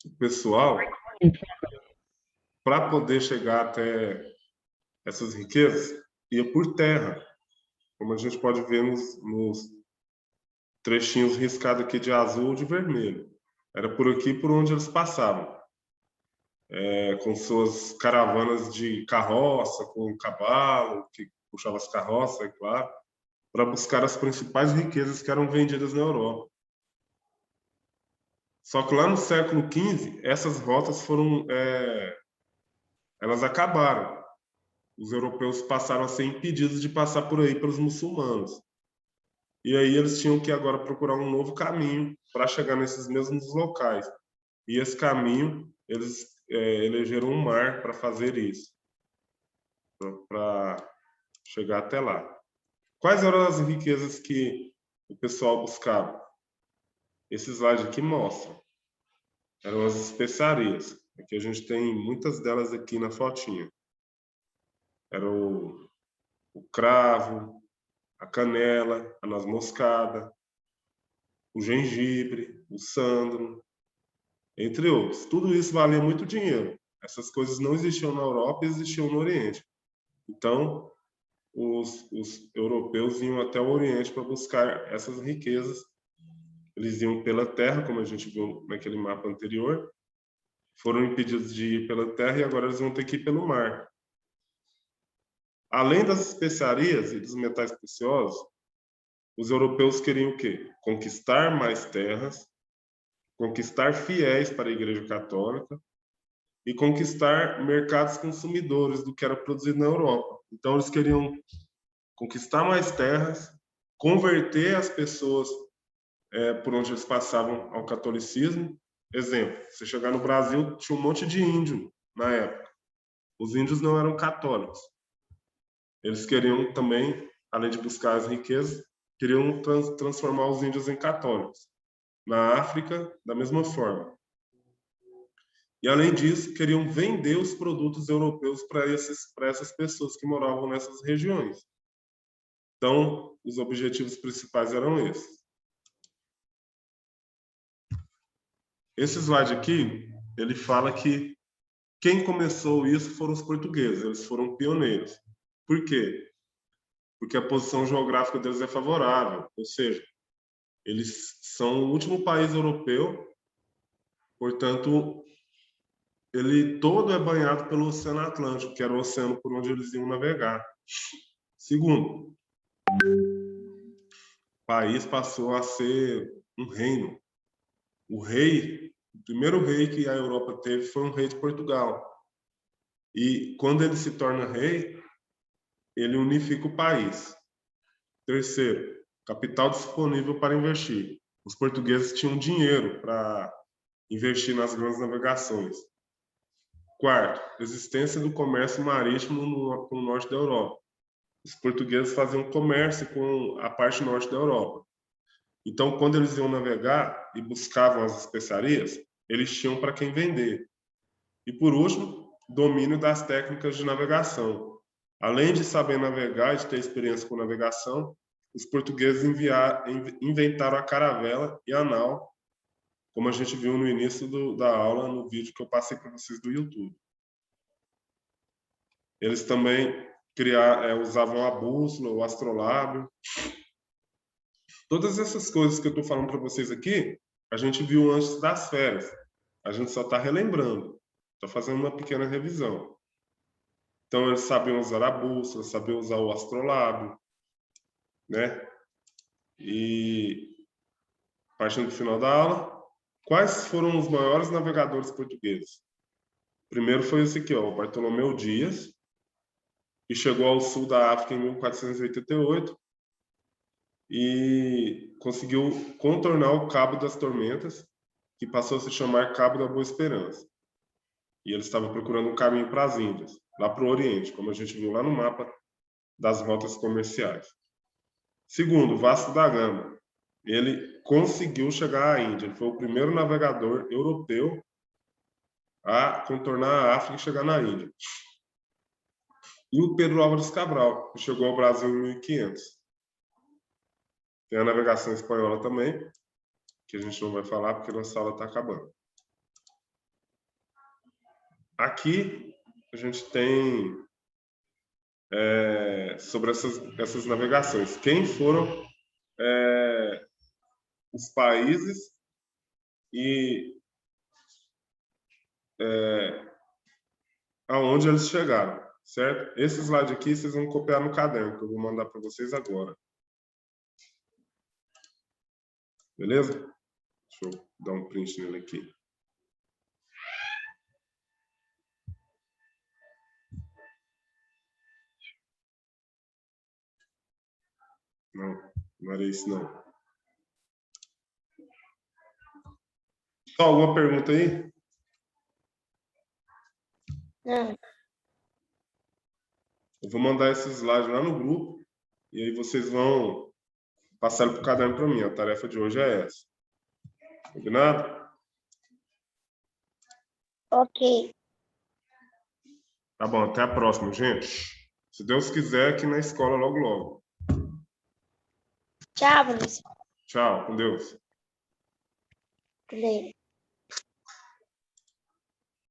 o pessoal, para poder chegar até essas riquezas, ia por terra, como a gente pode ver nos trechinhos riscados aqui de azul ou de vermelho. Era por aqui por onde eles passavam, com suas caravanas de carroça, com cavalo, que puxava as carroças, é claro, para buscar as principais riquezas que eram vendidas na Europa. Só que lá no século XV, essas rotas elas acabaram. Os europeus passaram a ser impedidos de passar por aí pelos muçulmanos. E aí eles tinham que agora procurar um novo caminho para chegar nesses mesmos locais. E esse caminho, eles elegeram um mar para fazer isso, para chegar até lá. Quais eram as riquezas que o pessoal buscava? Esse slide aqui mostra. Eram as especiarias. Aqui a gente tem muitas delas aqui na fotinha. Era o cravo, a canela, a noz moscada, o gengibre, o sândalo, entre outros. Tudo isso valia muito dinheiro. Essas coisas não existiam na Europa, existiam no Oriente. Então, os europeus iam até o Oriente para buscar essas riquezas. Eles iam pela terra, como a gente viu naquele mapa anterior, foram impedidos de ir pela terra e agora eles vão ter que ir pelo mar. Além das especiarias e dos metais preciosos, os europeus queriam o quê? Conquistar mais terras, conquistar fiéis para a Igreja Católica e conquistar mercados consumidores do que era produzido na Europa. Então, eles queriam conquistar mais terras, converter as pessoas por onde eles passavam ao catolicismo. Exemplo, você chegar no Brasil, tinha um monte de índio na época. Os índios não eram católicos. Eles queriam também, além de buscar as riquezas, queriam transformar os índios em católicos. Na África, da mesma forma. E, além disso, queriam vender os produtos europeus para essas pessoas que moravam nessas regiões. Então, os objetivos principais eram esses. Esse slide aqui, ele fala que quem começou isso foram os portugueses, eles foram pioneiros. Por quê? Porque a posição geográfica deles é favorável, ou seja, eles são o último país europeu, portanto, ele todo é banhado pelo Oceano Atlântico, que era o oceano por onde eles iam navegar. Segundo, o país passou a ser um reino. O primeiro rei que a Europa teve foi um rei de Portugal. E quando ele se torna rei, ele unifica o país. Terceiro, capital disponível para investir. Os portugueses tinham dinheiro para investir nas grandes navegações. Quarto, existência do comércio marítimo com o norte da Europa. Os portugueses faziam comércio com a parte norte da Europa. Então, quando eles iam navegar e buscavam as especiarias, eles tinham para quem vender. E, por último, domínio das técnicas de navegação. Além de saber navegar e de ter experiência com navegação, os portugueses inventaram a caravela e a nau, como a gente viu no início da aula, no vídeo que eu passei para vocês do YouTube. Eles também usavam a bússola, o astrolábio. Todas essas coisas que eu estou falando para vocês aqui, a gente viu antes das férias. A gente só está relembrando, está fazendo uma pequena revisão. Então, eles sabiam usar a bússola, sabiam usar o astrolábio, né? E, partindo do final da aula, quais foram os maiores navegadores portugueses? O primeiro foi esse aqui, ó, o Bartolomeu Dias, que chegou ao sul da África em 1488 e conseguiu contornar o Cabo das Tormentas, que passou a se chamar Cabo da Boa Esperança. E ele estava procurando um caminho para as Índias, lá para o Oriente, como a gente viu lá no mapa das rotas comerciais. Segundo, Vasco da Gama. Ele conseguiu chegar à Índia. Ele foi o primeiro navegador europeu a contornar a África e chegar na Índia. E o Pedro Álvares Cabral, que chegou ao Brasil em 1500. Tem a navegação espanhola também, que a gente não vai falar porque nossa aula está acabando. aqui a gente tem sobre essas navegações. Quem foram os países e aonde eles chegaram, certo? Esse slide aqui vocês vão copiar no caderno, que eu vou mandar para vocês agora. Beleza? Deixa eu dar um print nele aqui. Não, não era isso não. Só alguma pergunta aí? Não. Eu vou mandar esse slide lá no grupo e aí vocês vão passar para o caderno para mim. A tarefa de hoje é essa. Combinado? Ok. Tá bom, até a próxima, gente. Se Deus quiser, aqui na escola logo logo. Tchau, professor. Tchau, com Deus. Valeu.